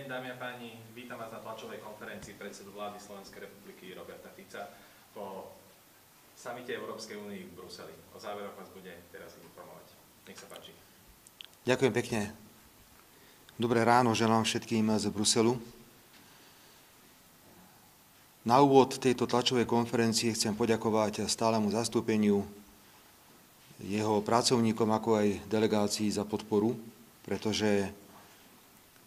deň, dámy a páni. Vítam vás na tlačovej konferencii predsedu vlády Slovenskej republiky Roberta Fica po samite Európskej únie v Bruseli. O záveroch vás bude teraz informovať. Nech sa páči. Ďakujem pekne. Dobré ráno želám všetkým z Bruselu. Na úvod tejto tlačovej konferencie chcem poďakovať stálemu zastúpeniu, jeho pracovníkom, ako aj delegácii za podporu, pretože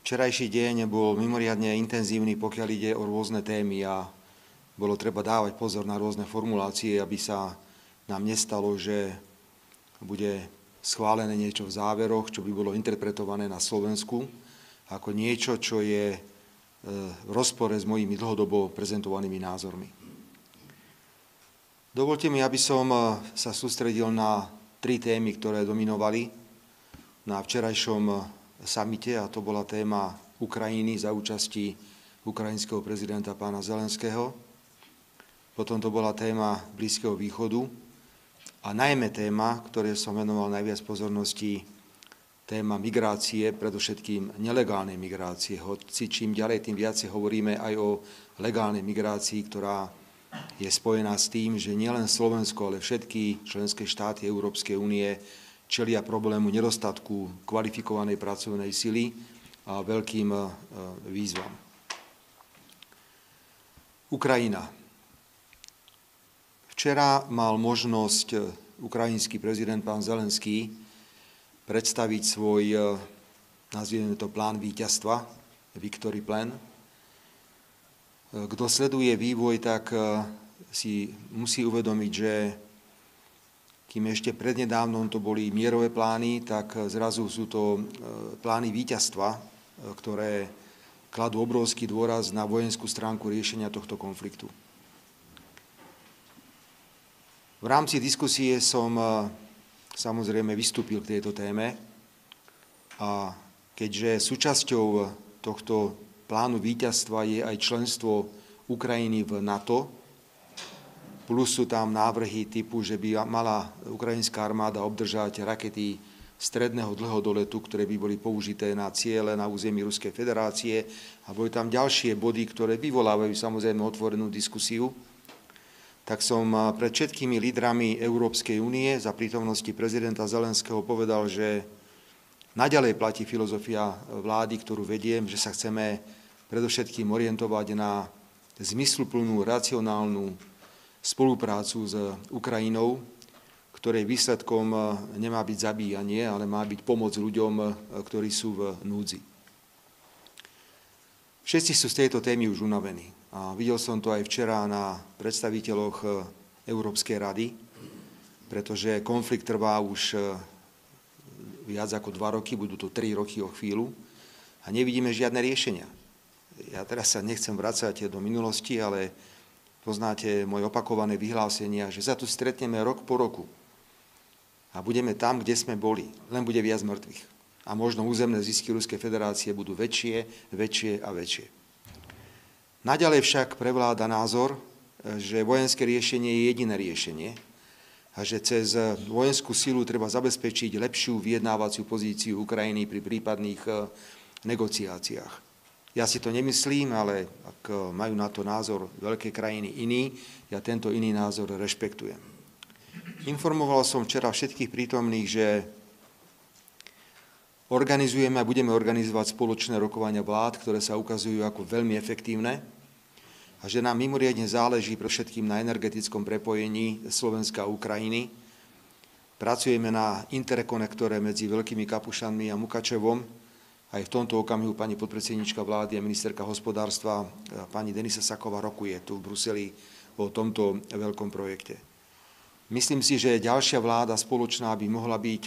včerajší deň bol mimoriadne intenzívny, pokiaľ ide o rôzne témy a bolo treba dávať pozor na rôzne formulácie, aby sa nám nestalo, že bude schválené niečo v záveroch, čo by bolo interpretované na Slovensku ako niečo, čo je v rozpore s mojimi dlhodobo prezentovanými názormi. Dovolte mi, aby som sa sústredil na 3 témy, ktoré dominovali na včerajšom samite, a to bola téma Ukrajiny za účasti ukrajinského prezidenta pána Zelenského. Potom to bola téma Blízkeho východu a najmä téma, ktoré som venoval najviac pozornosti, téma migrácie, predovšetkým nelegálnej migrácie. Hoci čím ďalej, tým viacej hovoríme aj o legálnej migrácii, ktorá je spojená s tým, že nielen Slovensko, ale všetky členské štáty Európskej únie čelia problému nedostatku kvalifikovanej pracovnej sily a veľkým výzvam. Ukrajina. Včera mal možnosť ukrajinský prezident pán Zelenský predstaviť svoj, nazvime to, plán víťazstva, Victory Plan. Kto sleduje vývoj, tak si musí uvedomiť, že kým ešte prednedávnom to boli mierové plány, tak zrazu sú to plány víťazstva, ktoré kladú obrovský dôraz na vojenskú stránku riešenia tohto konfliktu. V rámci diskusie som samozrejme vystúpil k tejto téme a keďže súčasťou tohto plánu víťazstva je aj členstvo Ukrajiny v NATO, plus sú tam návrhy typu, že by mala ukrajinská armáda obdržať rakety stredného dlhodoletu, ktoré by boli použité na ciele na území Ruskej federácie, a boli tam ďalšie body, ktoré vyvolávajú samozrejme otvorenú diskusiu. Tak som pred všetkými lídrami Európskej únie za prítomnosti prezidenta Zelenského povedal, že naďalej platí filozofia vlády, ktorú vediem, že sa chceme predovšetkým orientovať na zmysluplnú, racionálnu spoluprácu s Ukrajinou, ktorej výsledkom nemá byť zabíjanie, ale má byť pomoc ľuďom, ktorí sú v núdzi. Všetci sú z tejto témy už unavení. A videl som to aj včera na predstaviteľoch Európskej rady, pretože konflikt trvá už viac ako 2 roky, budú to 3 roky o chvíľu a nevidíme žiadne riešenia. Ja teraz sa nechcem vracať do minulosti, ale poznáte moje opakované vyhlásenia, že sa tu stretneme rok po roku a budeme tam, kde sme boli, len bude viac mŕtvych. A možno územné zisky Ruskej federácie budú väčšie, väčšie a väčšie. Naďalej však prevláda názor, že vojenské riešenie je jediné riešenie a že cez vojenskú silu treba zabezpečiť lepšiu vyjednávaciu pozíciu Ukrajiny pri prípadných negociáciách. Ja si to nemyslím, ale ak majú na to názor veľké krajiny iný, ja tento iný názor rešpektujem. Informoval som včera všetkých prítomných, že organizujeme a budeme organizovať spoločné rokovania vlád, ktoré sa ukazujú ako veľmi efektívne a že nám mimoriadne záleží pre všetkým na energetickom prepojení Slovenska a Ukrajiny. Pracujeme na interkonektore medzi Veľkými Kapušanmi a Mukačevom. Aj v tomto okamihu pani podpredsedníčka vlády a ministerka hospodárstva pani Denisa Saková rokuje tu v Bruseli o tomto veľkom projekte. Myslím si, že ďalšia vláda spoločná by mohla byť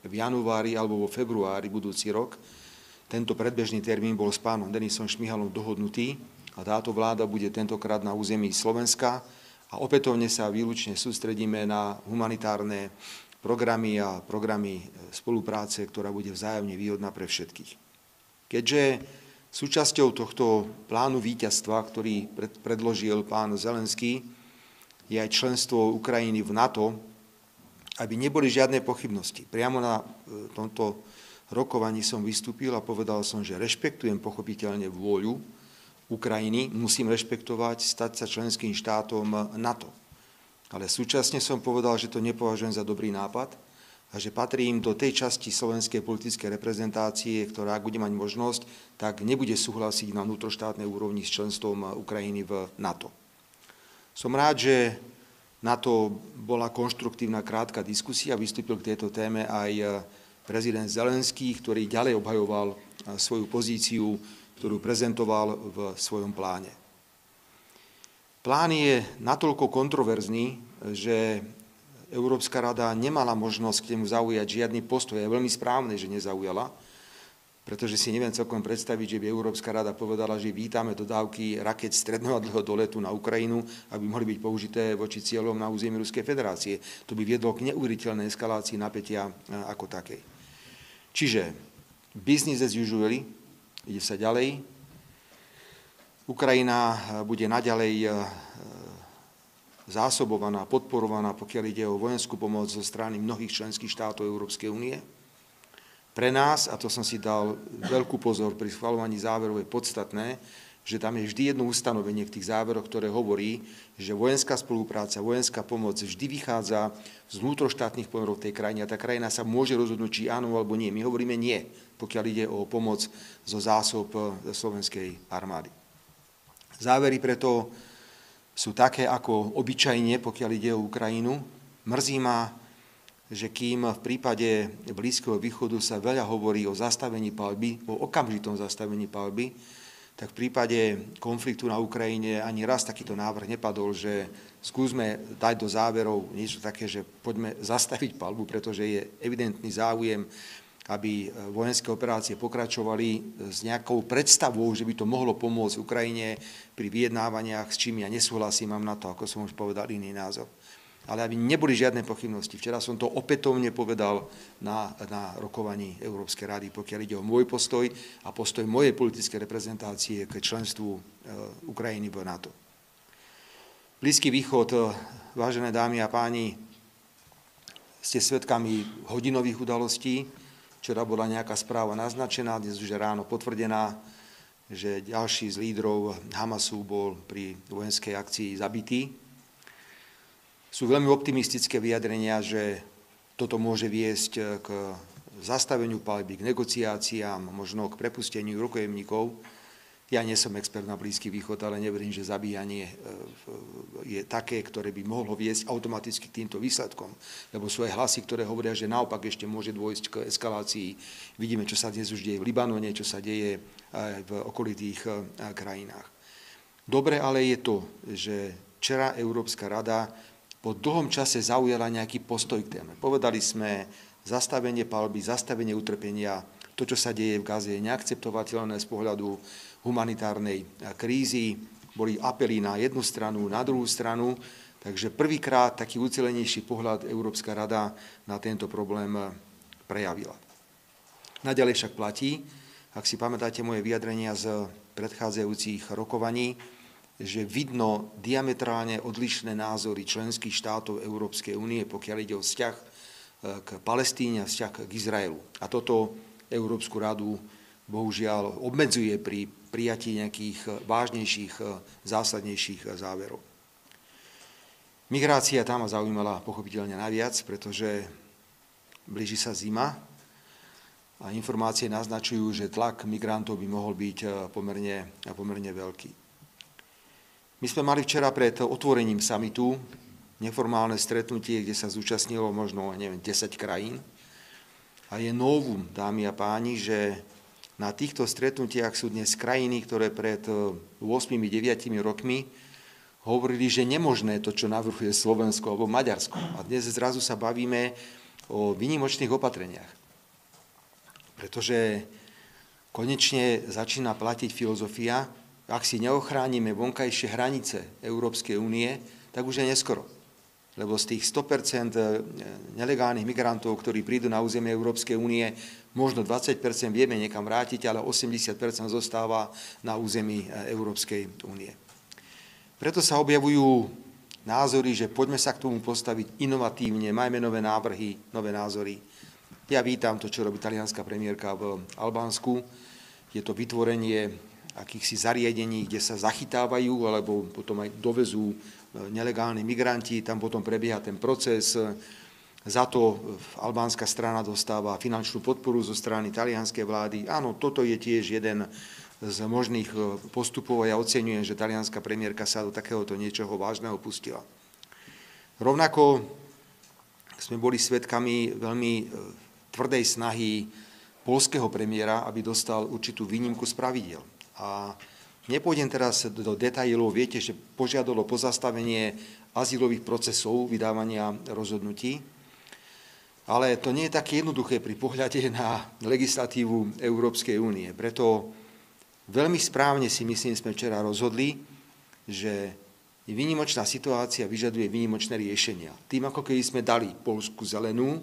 v januári alebo vo februári budúci rok. Tento predbežný termín bol s pánom Denisom Šmihalom dohodnutý a táto vláda bude tentokrát na území Slovenska a opätovne sa výlučne sústredíme na humanitárne programy a programy spolupráce, ktorá bude vzájomne výhodná pre všetkých. Keďže súčasťou tohto plánu víťazstva, ktorý predložil pán Zelenský, je aj členstvo Ukrajiny v NATO, aby neboli žiadne pochybnosti. Priamo na tomto rokovaní som vystúpil a povedal som, že rešpektujem pochopiteľne vôľu Ukrajiny, musím rešpektovať stať sa členským štátom NATO. Ale súčasne som povedal, že to nepovažujem za dobrý nápad a že patrím do tej časti slovenskej politickej reprezentácie, ktorá, ak bude mať možnosť, tak nebude súhlasiť na vnútroštátnej úrovni s členstvom Ukrajiny v NATO. Som rád, že na to bola konštruktívna krátka diskusia, vystúpil k tejto téme aj prezident Zelenský, ktorý ďalej obhajoval svoju pozíciu, ktorú prezentoval v svojom pláne. Plán je natoľko kontroverzný, že Európska rada nemala možnosť k nemu zaujať žiadny postoj. Je veľmi správne, že nezaujala, pretože si neviem celkom predstaviť, že by Európska rada povedala, že vítame dodávky raket stredného a dlhého doletu na Ukrajinu, aby mohli byť použité voči cieľom na území Ruskej federácie. To by viedlo k neuveriteľnej eskalácii napätia ako takej. Čiže business as usual, ide sa ďalej. Ukrajina bude naďalej zásobovaná, podporovaná, pokiaľ ide o vojenskú pomoc zo strany mnohých členských štátov Európskej únie. Pre nás, a to som si dal veľkú pozor pri schvaľovaní záverov, je podstatné, že tam je vždy jedno ustanovenie v tých záveroch, ktoré hovorí, že vojenská spolupráca, vojenská pomoc vždy vychádza z vnútroštátnych pomerov tej krajiny a tá krajina sa môže rozhodnúť, či áno alebo nie. My hovoríme nie, pokiaľ ide o pomoc zo zásob slovenskej armády. Závery preto sú také ako obyčajne, pokiaľ ide o Ukrajinu. Mrzí ma, že kým v prípade Blízkeho východu sa veľa hovorí o zastavení palby, o okamžitom zastavení palby, tak v prípade konfliktu na Ukrajine ani raz takýto návrh nepadol, že skúsme dať do záverov niečo také, že poďme zastaviť palbu, pretože je evidentný záujem, aby vojenské operácie pokračovali s nejakou predstavou, že by to mohlo pomôcť Ukrajine pri vyjednávaniach, s čím ja nesúhlasím, mám na to, ako som už povedal, iný názor. Ale aby neboli žiadne pochybnosti. Včera som to opätovne povedal na rokovaní Európskej rady, pokiaľ ide o môj postoj a postoj mojej politickej reprezentácie k členstvu Ukrajiny v NATO. Blízky východ, vážené dámy a páni, ste svedkami hodinových udalostí. Včera bola nejaká správa naznačená, dnes už je ráno potvrdená, že ďalší z lídrov Hamasu bol pri vojenskej akcii zabitý. Sú veľmi optimistické vyjadrenia, že toto môže viesť k zastaveniu palby, k negociáciám, možno k prepusteniu rukojemníkov. Ja nie som expert na Blízky východ, ale neverím, že zabíjanie je také, ktoré by mohlo viesť automaticky k týmto výsledkom. Lebo sú aj hlasy, ktoré hovoria, že naopak ešte môže dôjsť k eskalácii. Vidíme, čo sa dnes už deje v Libanone, čo sa deje aj v okolitých krajinách. Dobre ale je to, že včera Európska rada po dlhom čase zaujala nejaký postoj k téme. Povedali sme zastavenie palby, zastavenie utrpenia. To, čo sa deje v Gaze, je neakceptovateľné z pohľadu humanitárnej krízy. Boli apely na jednu stranu, na druhú stranu. Takže prvýkrát taký ucelenejší pohľad Európska rada na tento problém prejavila. Naďalej však platí, ak si pamätáte moje vyjadrenia z predchádzajúcich rokovaní, že vidno diametrálne odlišné názory členských štátov Európskej únie, pokiaľ ide o vzťah k Palestíne a vzťah k Izraelu. A toto Európsku radu bohužiaľ obmedzuje pri prijatí nejakých vážnejších, zásadnejších záverov. Migrácia tam ma zaujímala pochopiteľne najviac, pretože blíži sa zima a informácie naznačujú, že tlak migrantov by mohol byť pomerne veľký. My sme mali včera pred otvorením samitu neformálne stretnutie, kde sa zúčastnilo možno 10 krajín. A je novum, dámy a páni, že na týchto stretnutiach sú dnes krajiny, ktoré pred 8-9 rokmi hovorili, že nemožné to, čo navrhuje Slovensko alebo Maďarsko. A dnes zrazu sa bavíme o výnimočných opatreniach. Pretože konečne začína platiť filozofia, ak si neochránime vonkajšie hranice Európskej únie, tak už je neskoro. Lebo z tých 100% nelegálnych migrantov, ktorí prídu na územie Európskej únie, možno 20% vieme niekam vrátiť, ale 80% zostáva na území Európskej únie. Preto sa objavujú názory, že poďme sa k tomu postaviť inovatívne, majme nové návrhy, nové názory. Ja vítam to, čo robí talianska premiérka v Albánsku. Je to vytvorenie akýchsi zariadení, kde sa zachytávajú alebo potom aj dovezú nelegálni migranti. Tam potom prebieha ten proces. Za to albánska strana dostáva finančnú podporu zo strany talianskej vlády. Áno, toto je tiež jeden z možných postupov a ja oceňujem, že talianska premiérka sa do takéhoto niečoho vážneho pustila. Rovnako sme boli svedkami veľmi tvrdej snahy poľského premiéra, aby dostal určitú výnimku z pravidiel. A nepôjdem teraz do detailov, viete, že požiadalo pozastavenie azylových procesov, vydávania rozhodnutí, ale to nie je také jednoduché pri pohľade na legislatívu Európskej únie. Preto veľmi správne si myslím, sme včera rozhodli, že výnimočná situácia vyžaduje výnimočné riešenia. Tým, ako keby sme dali Poľsku zelenú,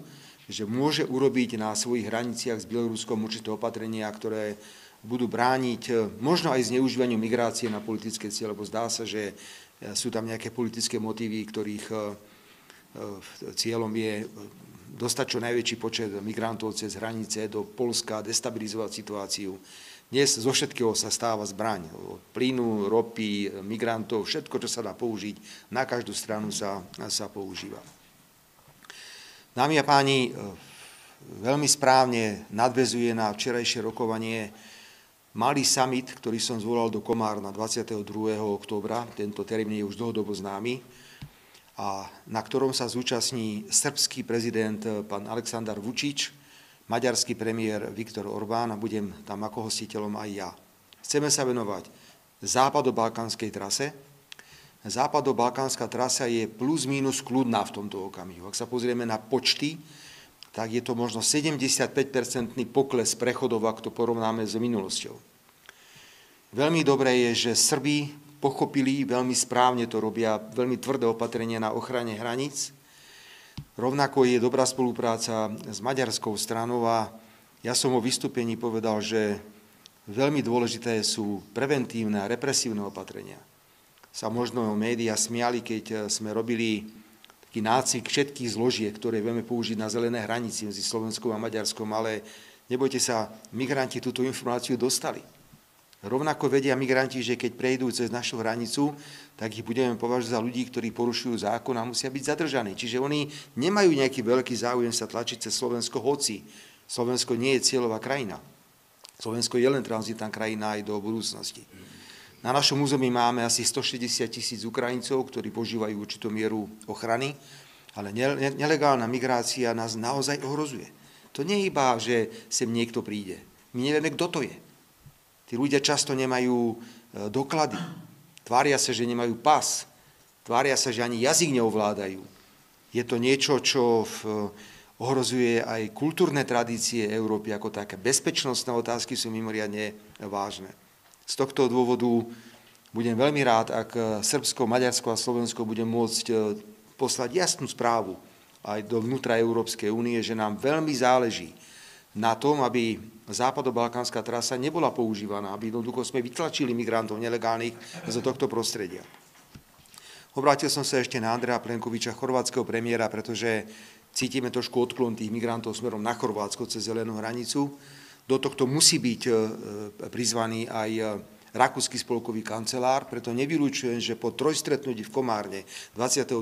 že môže urobiť na svojich hraniciach s Bieloruskom určité opatrenia, ktoré budú brániť možno aj zneužívaniu migrácie na politické cieľe, lebo zdá sa, že sú tam nejaké politické motívy, ktorých cieľom je dostať čo najväčší počet migrantov cez hranice do Poľska, destabilizovať situáciu. Dnes zo všetkého sa stáva zbraň. Od plynu, ropy, migrantov, všetko, čo sa dá použiť, na každú stranu sa používa. Dámy a páni, veľmi správne nadväzuje na včerajšie rokovanie malý summit, ktorý som zvolal do Komárna 22. októbra, tento termín je už dlhodobo známy, a na ktorom sa zúčastní srbský prezident pán Aleksandar Vučić, maďarský premiér Viktor Orbán a budem tam ako hostiteľom aj ja. Chceme sa venovať západobalkánskej trase. Západobalkánska trasa je plus minus kľudná v tomto okamihu. Ak sa pozrieme na počty, tak je to možno 75% pokles prechodov, ak to porovnáme s minulosťou. Veľmi dobré je, že Srbi pochopili, veľmi správne to robia, veľmi tvrdé opatrenia na ochrane hraníc. Rovnako je dobrá spolupráca s maďarskou stranou a ja som vo vystúpení povedal, že veľmi dôležité sú preventívne a represívne opatrenia. Sa možno médiá smiali, keď sme robili taký nácvik všetkých zložiek, ktoré vieme použiť na zelené hranici medzi Slovenskom a Maďarskom, ale nebojte sa, migranti túto informáciu dostali. Rovnako vedia migranti, že keď prejdú cez našu hranicu, tak ich budeme považovať za ľudí, ktorí porušujú zákon a musia byť zadržaní. Čiže oni nemajú nejaký veľký záujem sa tlačiť cez Slovensko, hoci Slovensko nie je cieľová krajina. Slovensko je len tranzitná krajina aj do budúcnosti. Na našom území máme asi 160 000 Ukrajincov, ktorí požívajú určitú mieru ochrany, ale nelegálna migrácia nás naozaj ohrozuje. To nie je iba, že sem niekto príde. My nevieme, kto to je. Tí ľudia často nemajú doklady. Tvária sa, že nemajú pas. Tvária sa, že ani jazyk neovládajú. Je to niečo, čo ohrozuje aj kultúrne tradície Európy ako také. Bezpečnostné otázky sú mimoriadne vážne. Z tohto dôvodu budem veľmi rád, ak Srbsko, Maďarsko a Slovensko budem môcť poslať jasnú správu aj do vnútra Európskej únie, že nám veľmi záleží na tom, aby západobalkánska trasa nebola používaná, aby jednoducho sme vytlačili migrantov nelegálnych z tohto prostredia. Obrátil som sa ešte na Andreja Plenkoviča, chorvátskeho premiéra, pretože cítime trošku odklon tých migrantov smerom na Chorvátsko cez zelenú hranicu. Do tohto musí byť prizvaný aj rakúsky spolkový kancelár, preto nevylučujem, že po trojstretnutí v Komárne 22.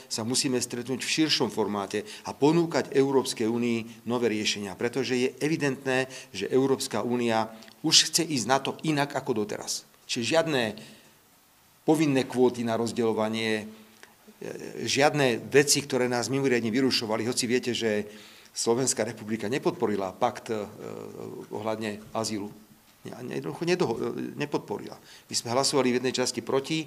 sa musíme stretnúť v širšom formáte a ponúkať Európskej únii nové riešenia, pretože je evidentné, že Európska únia už chce ísť na to inak ako doteraz. Čiže žiadne povinné kvóty na rozdeľovanie, žiadne veci, ktoré nás mimoriadne vyrušovali, hoci viete, že Slovenská republika nepodporila pakt ohľadne azylu. Nepodporila. My sme hlasovali v jednej časti proti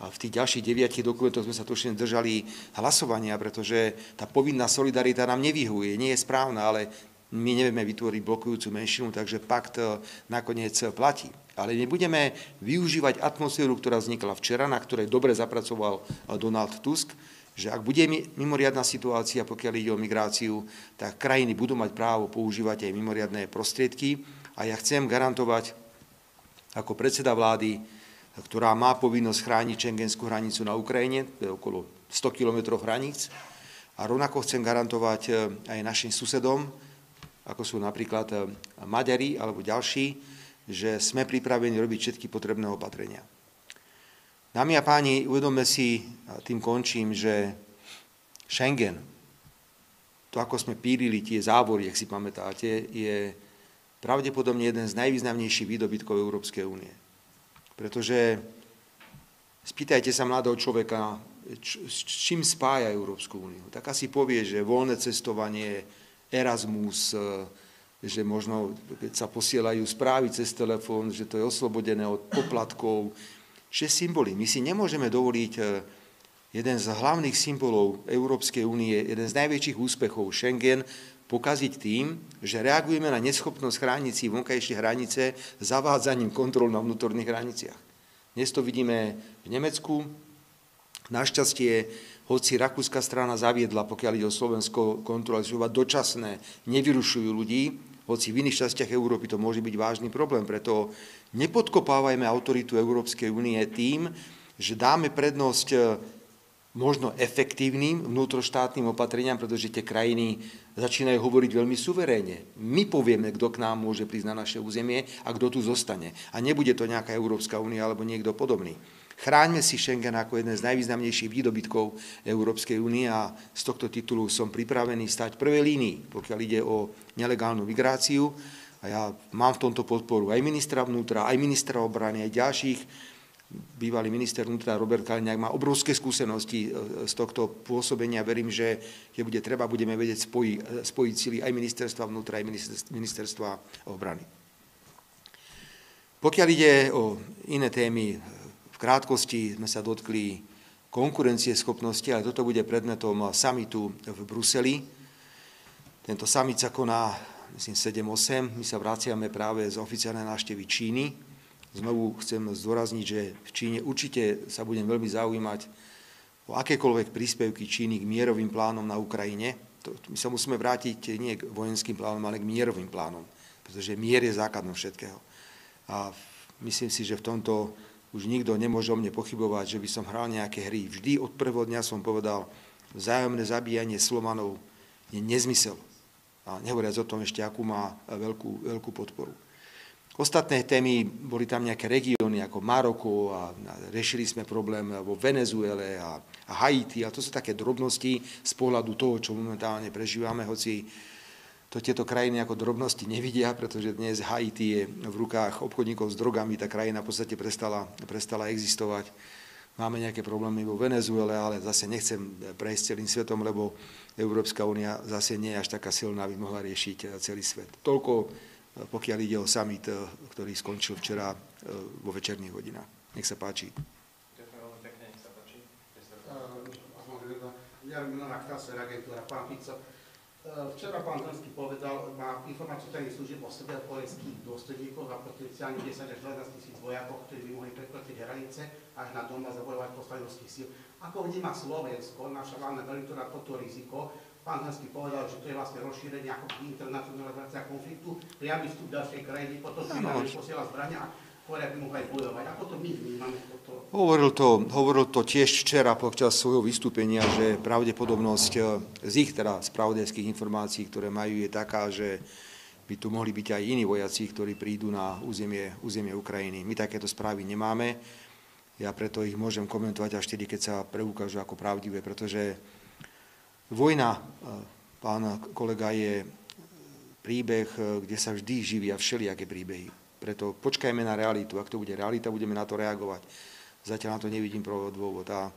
a v tých ďalších 9 dokumentoch sme sa tušne držali hlasovania, pretože tá povinná solidarita nám nevyhovuje, nie je správna, ale my nevieme vytvoriť blokujúcu menšinu, takže pakt nakoniec platí. Ale my budeme využívať atmosféru, ktorá vznikla včera, na ktorej dobre zapracoval Donald Tusk, že ak bude mimoriadna situácia, pokiaľ ide o migráciu, tak krajiny budú mať právo používať aj mimoriadne prostriedky. A ja chcem garantovať ako predseda vlády, ktorá má povinnosť chrániť šengenskú hranicu na Ukrajine, to je okolo 100 kilometrov hraníc, A rovnako chcem garantovať aj našim susedom, ako sú napríklad Maďari alebo ďalší, že sme pripravení robiť všetky potrebné opatrenia. Dámy a páni, uvedomme si, a tým končím, že Schengen, to ako sme pírili tie závory, ak si pamätáte, je pravdepodobne jeden z najvýznamnejších výdobytkov Európskej únie. Pretože spýtajte sa mladého človeka, s čím spája Európsku úniu. Tak asi povie, že voľné cestovanie, Erasmus, že možno, keď sa posielajú správy cez telefón, že to je oslobodené od poplatkov, že symboly. My si nemôžeme dovoliť jeden z hlavných symbolov Európskej únie, jeden z najväčších úspechov Schengen, pokaziť tým, že reagujeme na neschopnosť chrániť si vonkajšie hranice zavádzaním kontrol na vnútorných hraniciach. Dnes to vidíme v Nemecku. Našťastie, hoci rakúska strana zaviedla, pokiaľ ide o Slovensko, kontroly dočasné, nevyrušujú ľudí, hoci v iných častiach Európy to môže byť vážny problém. Preto nepodkopávajme autoritu Európskej únie tým, že dáme prednosť možno efektívnym vnútroštátnym opatreniam, pretože tie krajiny začínajú hovoriť veľmi suverénne. My povieme, kto k nám môže prísť na naše územie a kto tu zostane. A nebude to nejaká Európska únia alebo niekto podobný. Chráňme si Schengen ako jeden z najvýznamnejších výdobytkov Európskej únie a z tohto titulu som pripravený stať v prvej línii, pokiaľ ide o nelegálnu migráciu. A ja mám v tomto podporu aj ministra vnútra, aj ministra obrany, aj ďalších. Bývalý minister vnútra Robert Kaliňák má obrovské skúsenosti z tohto pôsobenia. Verím, že keď bude treba, budeme vedieť spojiť sily aj ministerstva vnútra, aj ministerstva obrany. Pokiaľ ide o iné témy, v krátkosti sme sa dotkli konkurencieschopnosti, ale toto bude predmetom summitu v Bruseli. Tento summit sa koná, myslím, 7-8. My sa vraciame práve z oficiálnej návštevy Číny. Znovu chcem zdôrazniť, že v Číne určite sa budem veľmi zaujímať o akékoľvek príspevky Číny k mierovým plánom na Ukrajine. My sa musíme vrátiť nie k vojenským plánom, ale k mierovým plánom, pretože mier je základom všetkého. A myslím si, že v tomto už nikto nemôže o mne pochybovať, že by som hral nejaké hry. Vždy od prvého dňa som povedal, vzájomné zabíjanie Slovanov je nezmysel. A nehovoriac o tom ešte, akú má veľkú podporu. Ostatné témy, boli tam nejaké regióny ako Maroko a riešili sme problém vo Venezuele a Haiti. A to sú také drobnosti z pohľadu toho, čo momentálne prežívame, hoci to tieto krajiny ako drobnosti nevidia, pretože dnes Haiti je v rukách obchodníkov s drogami, tá krajina v podstate prestala existovať. Máme nejaké problémy vo Venezuele, ale zase nechcem prejsť celým svetom, lebo Európska únia zase nie je až taká silná, aby mohla riešiť celý svet. Toľko, pokiaľ ide o summit, ktorý skončil včera vo večerných hodinách. Nech sa páči. Ďakujem veľmi pekne, nech sa páči. Včera pán Zelenský povedal, má informáciu tajných služieb o sebe vojenských dôstojníkoch a potenciálne 10 až 12 tisíc vojakov, ktorí by mohli prekročiť hranice až na Donbas a bojovať postaví ruských síl. Ako vníma Slovensko, naša hlavná veliteľa, toto riziko? Pán Zelenský povedal, že to je vlastne rozšírenie ako internacionalizácia konfliktu, priamy vstup ďalšej krajiny, potom posiela zbrania a povedia, by mohli aj bojovať. Ako to my vnímame toto? Hovoril to tiež včera počas svojho vystúpenia, že pravdepodobnosť z ich spravodajských informácií, ktoré majú, je taká, že by tu mohli byť aj iní vojaci, ktorí prídu na územie Ukrajiny. My takéto správy nemáme. Ja preto ich môžem komentovať až vtedy, keď sa preukážu ako pravdivé, pretože vojna, pán kolega, je príbeh, kde sa vždy živia všelijaké príbehy. Preto počkajme na realitu. Ak to bude realita, budeme na to reagovať. Zatiaľ na to nevidím dôvod. A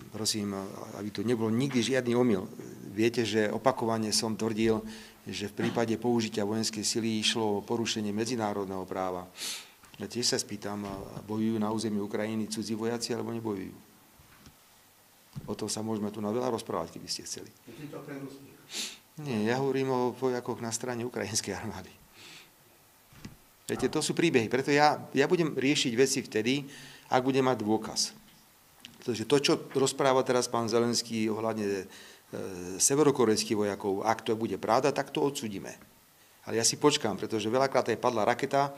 prosím, aby tu nebol nikdy žiadny omyl. Viete, že opakovane som tvrdil, že v prípade použitia vojenskej sily išlo o porušenie medzinárodného práva. Ja tiež sa spýtam, bojujú na území Ukrajiny cudzí vojaci, alebo nebojujú? O tom sa môžeme tu na veľa rozprávať, keby ste chceli. Nie, ja hovorím o vojakoch na strane ukrajinskej armády. Viete, to sú príbehy, preto ja budem riešiť veci vtedy, ak budem mať dôkaz. Pretože to, čo rozpráva teraz pán Zelenský ohľadne severokorejských vojakov, ak to bude pravda, tak to odsúdime. Ale ja si počkám, pretože veľakrát aj padla raketa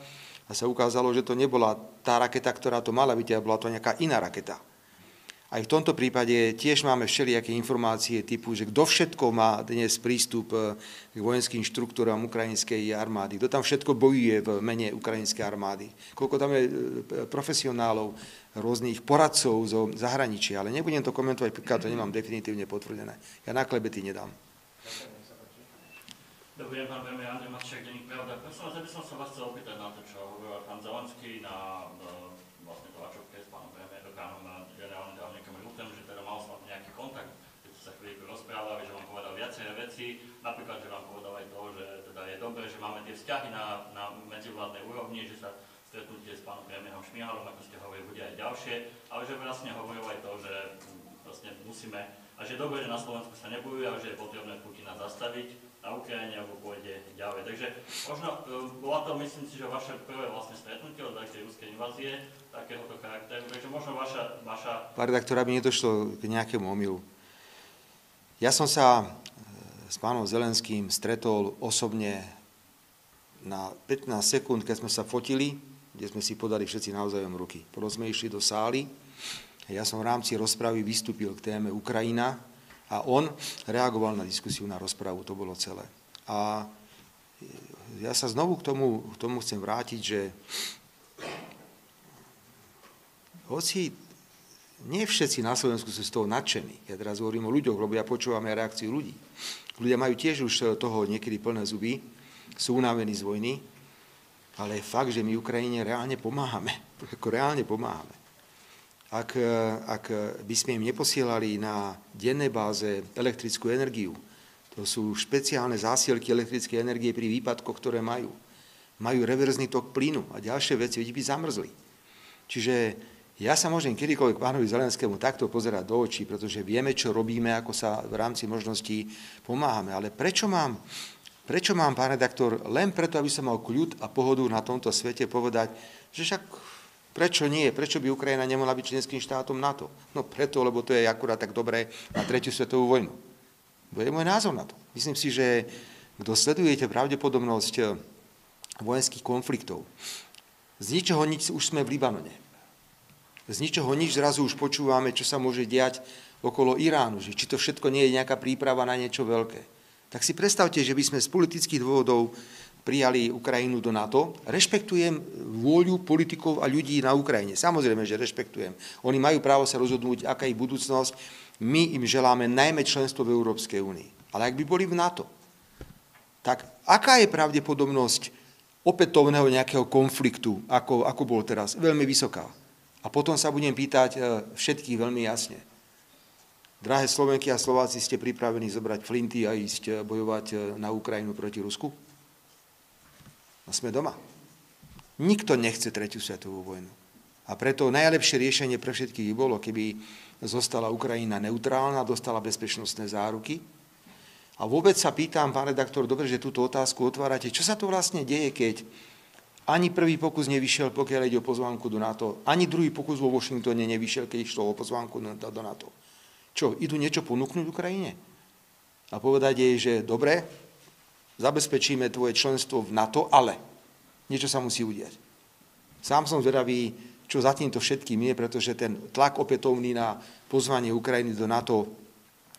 a sa ukázalo, že to nebola tá raketa, ktorá to mala byť, ale bola to nejaká iná raketa. Aj v tomto prípade tiež máme všelijaké informácie typu, že kto všetko má dnes prístup k vojenským štruktúram ukrajinskej armády, kto tam všetko bojuje v mene ukrajinskej armády, koľko tam je profesionálov, rôznych poradcov zo zahraničia, ale nebudem to komentovať, pokiaľ to nemám definitívne potvrdené. Ja na klebety nedám. Dobrý deň, pán premiér, Andrej Matošák, denník Pravda. Prosím vás, ja by som sa vás chcel opýtať na to, čo hovoril pán Zelenský na vlastne tlačovke s pánom premiérom, generálnym tajomníkom Ruttem, že teda mal som nejaký kontakt, keď ste sa chvíľku rozprávali, že vám povedal viaceré veci, napríklad, že vám povedal aj to, že teda je dobré, že máme tie vzťahy na medzivládnej úrovni, že sa stretnutie s pánom premiérom Šmihalom, ako ste hovorili, bude aj ďalšie, ale že vlastne hovoril aj to, že vlastne musíme, a že je dobré, že na Slovensku sa nebojuje, ale že je potrebné Putina zastaviť na Ukrajine, alebo pôjde ďalej. Takže možno bola to, myslím si, že vaše prvé vlastne stretnutie od tej ruskej invázie takéhoto charakteru, takže možno vaša... Pán redaktor, aby nedošlo k nejakému omylu. Ja som sa s pánom Zelenským stretol osobne na 15 sekúnd, keď sme sa fotili, kde sme si podali všetci navzájom ruky. Potom sme išli do sály a ja som v rámci rozpravy vystúpil k téme Ukrajina, a on reagoval na diskusiu, na rozpravu, to bolo celé. A ja sa znovu k tomu chcem vrátiť, že hoci nie všetci na Slovensku sú z toho nadšení, ja teraz hovorím o ľuďoch, lebo ja počúvam aj reakciu ľudí. Ľudia majú tiež už toho niekedy plné zuby, sú unavení z vojny, ale je fakt, že my Ukrajine reálne pomáhame. Reálne pomáhame. Ak by sme im neposielali na dennej báze elektrickú energiu, to sú špeciálne zásielky elektrickej energie pri výpadkoch, ktoré majú. Majú reverzný tok plynu a ďalšie veci, by zamrzli. Čiže ja sa môžem kedykoľvek pánovi Zelenskému takto pozerať do očí, pretože vieme, čo robíme, ako sa v rámci možností pomáhame. Ale prečo mám, pán redaktor, len preto, aby som mal kľud a pohodu na tomto svete povedať, že však prečo nie? Prečo by Ukrajina nemohla byť členským štátom NATO? No preto, lebo to je akurát tak dobré na 3. svetovú vojnu. To je môj názor na to. Myslím si, že kto sledujete pravdepodobnosť vojenských konfliktov, z ničoho nič už sme v Libanone. Z ničoho nič zrazu už počúvame, čo sa môže diať okolo Iránu, že či to všetko nie je nejaká príprava na niečo veľké. Tak si predstavte, že by sme z politických dôvodov prijali Ukrajinu do NATO. Rešpektujem vôľu politikov a ľudí na Ukrajine. Samozrejme, že rešpektujem. Oni majú právo sa rozhodnúť, aká je budúcnosť. My im želáme najmä členstvo v Európskej únii. Ale ak by boli v NATO, tak aká je pravdepodobnosť opätovného nejakého konfliktu, ako bol teraz? Veľmi vysoká. A potom sa budem pýtať všetkých veľmi jasne. Drahé Slovenky a Slováci, ste pripravení zobrať flinty a ísť bojovať na Ukrajinu proti Rusku? No sme doma. Nikto nechce 3. svetovú vojnu. A preto najlepšie riešenie pre všetkých bolo, keby zostala Ukrajina neutrálna, dostala bezpečnostné záruky. A vôbec sa pýtam, pán redaktor, dobre, že túto otázku otvárate, čo sa to vlastne deje, keď ani prvý pokus nevyšiel, pokiaľ ide o pozvánku do NATO, ani druhý pokus vo Washingtone nevyšiel, keď išlo o pozvánku do NATO. Čo, idú niečo ponúknuť Ukrajine? A povedať jej, že dobre, zabezpečíme tvoje členstvo v NATO, ale niečo sa musí udiať. Sám som zvedavý, čo za týmto všetkým je, pretože ten tlak opätovný na pozvanie Ukrajiny do NATO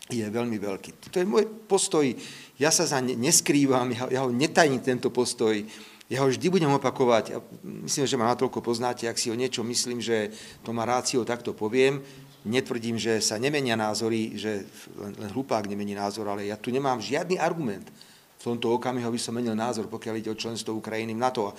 je veľmi veľký. To je môj postoj, ja sa neskrývam, ja ho netajím tento postoj, ja ho vždy budem opakovať. Myslím, že ma natoľko poznáte, ak si o niečo myslím, že to má rácio, tak to poviem. Netvrdím, že sa nemenia názory, že len hlupák nemení názor, ale ja tu nemám žiadny argument. V tomto okamihu by som menil názor, pokiaľ ide o členstvo Ukrajiny v NATO. A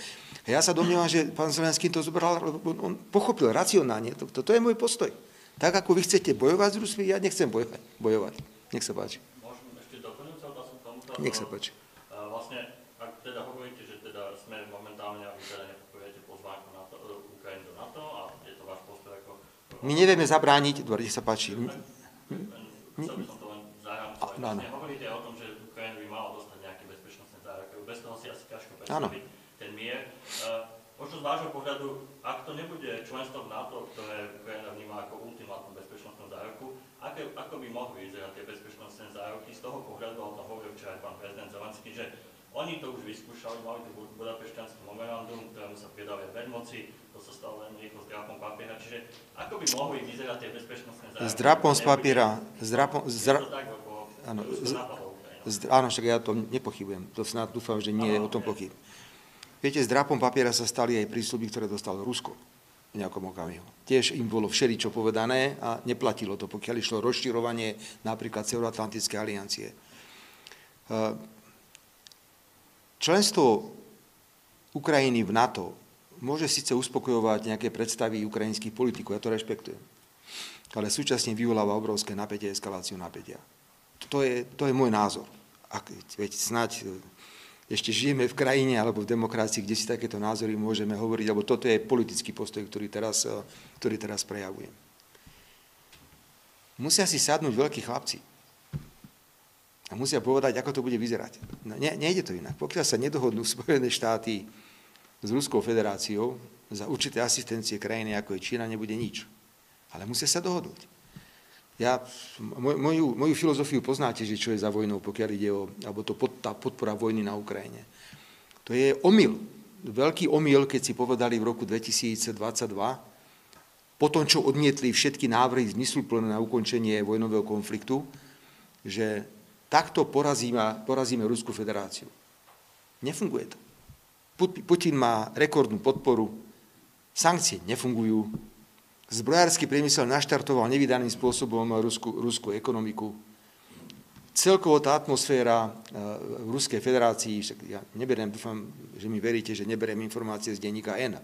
ja sa domnievam, že pán Zelenský to zobral, on pochopil racionálne. To je môj postoj. Tak, ako vy chcete bojovať s Rusmi, ja nechcem bojovať. Nech sa páči. Môžem ešte doplňujúcu otázku k tomuto? Nech sa páči. Vlastne, ak teda hovoríte, že teda sme momentálne, a vy teda nepodporujete pozvánku Ukrajiny do NATO, a je to váš postoj ako... My nevieme zabrániť, nech sa páči. Chcel by som to len zahraničovať. Vlastne hovoríte o tom, že Ukrajina by mala dostať nejaké bezpečnostné záruky. Bez toho si asi ťažko predstaviť ten mier. Možno z vášho pohľadu, ak to nebude členstvo v NATO, ktoré Ukrajina vníma ako ultimátnu bezpečnostnú záruku, ako by mohli vyzerať tie bezpečnostné záruky z toho pohľadu, o tom hovoril včera aj pán prezident Zelenský, že Oni to už vyskúšali, mali to Budapešťanské memorandum, ktorému sa pridali veľmoci, to sa stalo len niekoho s drapom papiera, čiže ako by mohli vyzerať tie bezpečnostné zájmy? S drapom z papiera, áno, však ja to nepochybujem, to snad dúfam, že nie je o tom pochyb. Viete, s drapom papiera sa stali aj prísľuby, ktoré dostalo Rusko v nejakom okamihu. Tiež im bolo všeličo povedané a neplatilo to, pokiaľ išlo rozširovanie napríklad Severoatlantickej aliancie. Členstvo Ukrajiny v NATO môže síce uspokojovať nejaké predstavy ukrajinských politikov, ja to rešpektujem, ale súčasne vyvoláva obrovské napätie, eskaláciu napätia. To je môj názor. Veď snáď ešte žijeme v krajine alebo v demokracii, kde si takéto názory môžeme hovoriť, lebo toto je politický postoj, ktorý teraz prejavujem. Musia si sadnúť veľkí chlapci a musia povedať, ako to bude vyzerať. No, nejde to inak. Pokiaľ sa nedohodnú Spojené štáty s Ruskou federáciou za určité asistencie krajiny, ako je Čína, nebude nič. Ale musia sa dohodnúť. Moju filozofiu poznáte, že čo je za vojnou, pokiaľ ide alebo tá podpora vojny na Ukrajine. To je omyl. Veľký omyl, keď si povedali v roku 2022, po tom, čo odmietli všetky návrhy zmysluplné na ukončenie vojnového konfliktu, že takto porazíme Ruskú federáciu. Nefunguje to. Putin má rekordnú podporu, sankcie nefungujú, zbrojársky priemysel naštartoval nevydaným spôsobom ruskú ekonomiku. Celkovo tá atmosféra v Ruskej federácii, však ja dúfam, že mi veríte, že neberiem informácie z denníka N.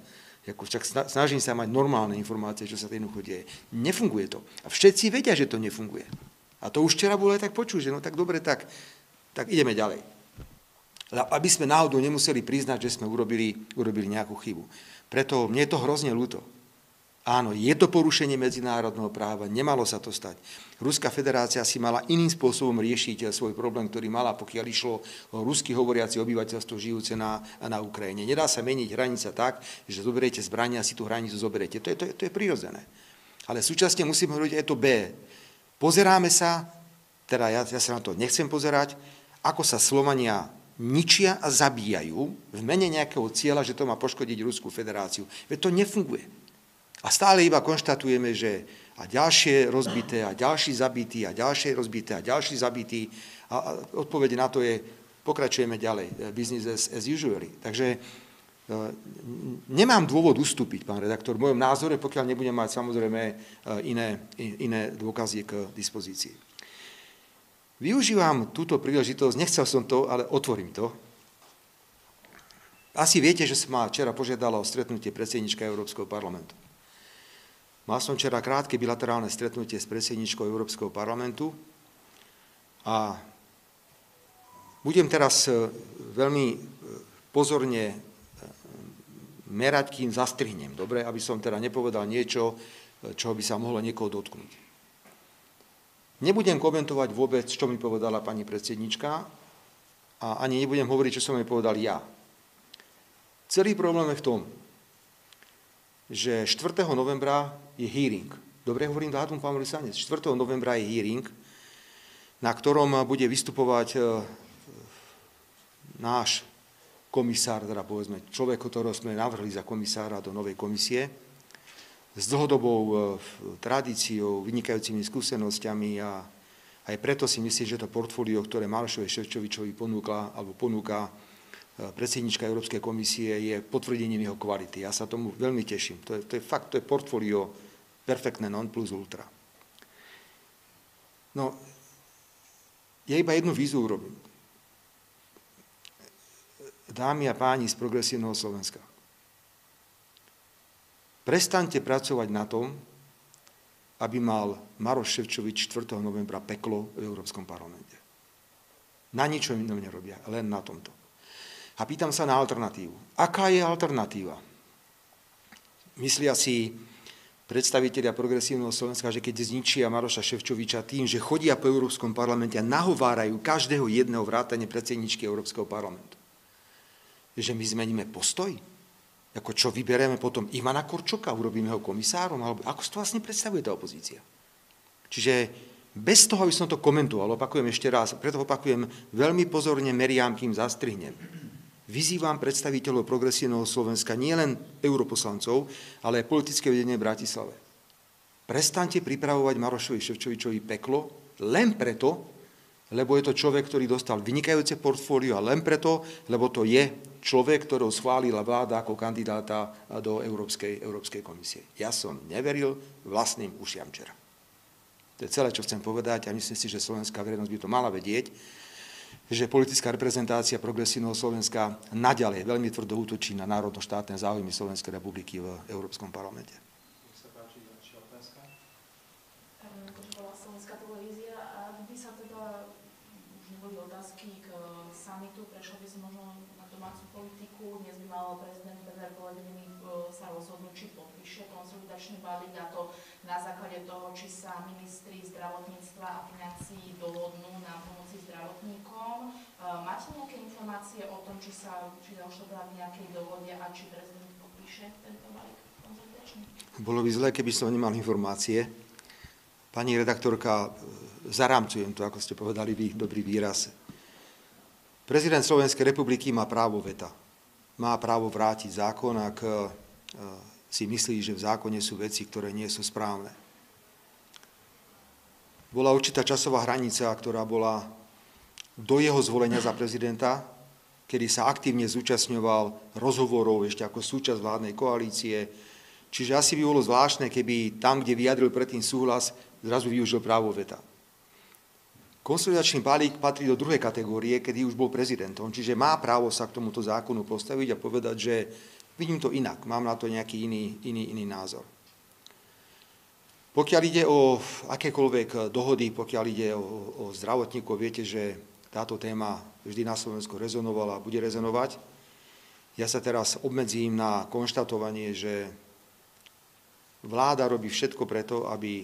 Však snažím sa mať normálne informácie, čo sa jednoducho deje. Nefunguje to. A všetci vedia, že to nefunguje. A to už včera bolo aj tak počuť, že no tak dobre, tak ideme ďalej. Aby sme náhodou nemuseli priznať, že sme urobili nejakú chybu. Preto mne je to hrozne ľúto. Áno, je to porušenie medzinárodného práva, nemalo sa to stať. Ruská federácia si mala iným spôsobom riešiť svoj problém, ktorý mala, pokiaľ išlo o rusky hovoriace obyvateľstvo žijúce na Ukrajine. Nedá sa meniť hranica tak, že zoberiete zbrania a si tú hranicu zoberiete. To je prirodzené. Ale súčasne musíme hovoriť aj to B. Pozeráme sa, teda ja sa na to nechcem pozerať, ako sa Slovania ničia a zabíjajú v mene nejakého cieľa, že to má poškodiť Ruskú federáciu. Veď to nefunguje. A stále iba konštatujeme, že a ďalšie rozbité, a ďalší zabití, a ďalšie rozbité, a ďalší zabití. A odpovede na to je, pokračujeme ďalej, business as usually. Takže nemám dôvod ustúpiť, pán redaktor, v mojom názore, pokiaľ nebudem mať samozrejme iné dôkazy k dispozícii. Využívam túto príležitosť, nechcel som to, ale otvorím to. Asi viete, že som ma včera požiadala o stretnutie predsednička Európskeho parlamentu. Mal som včera krátke bilaterálne stretnutie s predsedničkou Európskeho parlamentu a budem teraz veľmi pozorne merať, kým zastrihnem, dobre, aby som teda nepovedal niečo, čo by sa mohlo niekoho dotknúť. Nebudem komentovať vôbec, čo mi povedala pani predsednička a ani nebudem hovoriť, čo som jej povedal ja. Celý problém je v tom, že 4. novembra je hearing. Dobre hovorím dátum, pán vyslanec. 4. novembra je hearing, na ktorom bude vystupovať náš komisár, teda povedzme človek, ktorého sme navrhli za komisára do novej komisie, s dlhodobou tradíciou, vynikajúcimi skúsenosťami a aj preto si myslím, že to portfólio, ktoré Marošovi Šefčovičovi ponúka predsednička Európskej komisie, je potvrdením jeho kvality. Ja sa tomu veľmi teším. To je fakt, to je portfólio perfektné non plus ultra. No, ja iba jednu výzvu urobím. Dámy a páni z Progresívneho Slovenska, prestaňte pracovať na tom, aby mal Maroš Šefčovič 4. novembra peklo v Európskom parlamente. Na ničom inom nerobia, len na tomto. A pýtam sa na alternatívu. Aká je alternatíva? Myslia si predstavitelia Progresívneho Slovenska, že keď zničia Maroša Šefčoviča tým, že chodia po Európskom parlamente a nahovárajú každého jedného vrátane predsedničky Európskeho parlamentu, že my zmeníme postoj? Ako čo, vyberieme potom Ivana Korčoka, urobíme ho komisárom? Alebo ako si to vlastne predstavuje tá opozícia? Čiže Bez toho, aby som to komentoval, opakujem ešte raz, preto opakujem, veľmi pozorne meriam, kým zastrihnem. Vyzývam predstaviteľov Progresívneho Slovenska, nielen europoslancov, ale aj politické vedenie v Bratislave. Prestaňte pripravovať Marošovi Šefčovičovi peklo len preto, lebo je to človek, ktorý dostal vynikajúce portfólio a len preto, lebo to je človek, ktorého schválila vláda ako kandidáta do Európskej komisie. Ja som neveril vlastným ušiam včera. To je celé, čo chcem povedať a myslím si, že slovenská verejnosť by to mala vedieť, že politická reprezentácia Progresívneho Slovenska naďalej veľmi tvrdo útočí na národno-štátne záujmy Slovenskej republiky v Európskom parlamente. Nech sa páči, ďalšia otázka. Počúvala Slovenská televízia a by sa teda, už neboli otázky k summitu, prešlo by sa možno na domácu politiku. Dnes by mal prezident Peter Pellegrini sa rozhodnúť, či podpíše konsolidačný balík, a to na základe toho, či sa ministri zdravotníctva a financií dohodnú na pomoci zdravotníkom. Máte nejaké informácie o tom, či došlo k nejakej dohode a či prezident podpíše tento balík konsolidačný? Bolo by zlé, keby som nemal informácie. Pani redaktorka, zarámcujem to, ako ste povedali vy, dobrý výraz. Prezident Slovenskej republiky má právo veta. Má právo vrátiť zákon, ak si myslí, že v zákone sú veci, ktoré nie sú správne. Bola určitá časová hranica, ktorá bola do jeho zvolenia za prezidenta, kedy sa aktívne zúčastňoval rozhovorov ešte ako súčasť vládnej koalície. Čiže asi by bolo zvláštne, keby tam, kde vyjadril predtým súhlas, zrazu využil právo veta. Konsolidačný balík patrí do druhej kategórie, kedy už bol prezidentom, čiže má právo sa k tomuto zákonu postaviť a povedať, že vidím to inak, mám na to nejaký iný názor. Pokiaľ ide o akékoľvek dohody, pokiaľ ide o zdravotníkov, viete, že táto téma vždy na Slovensku rezonovala a bude rezonovať. Ja sa teraz obmedzím na konštatovanie, že vláda robí všetko preto, aby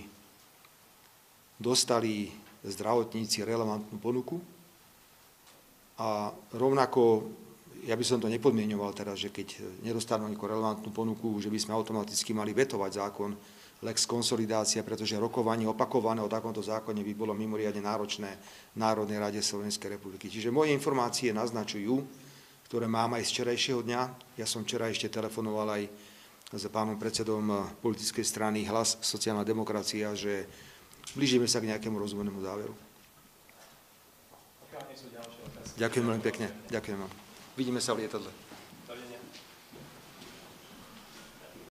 dostali zdravotníci relevantnú ponuku a rovnako, ja by som to nepodmienoval teraz, že keď nedostanú nejakú relevantnú ponuku, že by sme automaticky mali vetovať zákon Lex konsolidácia, pretože rokovanie opakované o takomto zákone by bolo mimoriadne náročné v Národnej rade Slovenskej republiky. Čiže moje informácie naznačujú, ktoré mám aj z včerajšieho dňa. Ja som včera ešte telefonoval aj s pánom predsedom politickej strany Hlas sociálna demokracia, že blížime sa k nejakému rozumnému záveru. Ďakujem veľmi pekne. Ďakujem vám. Vidíme sa v lietadle.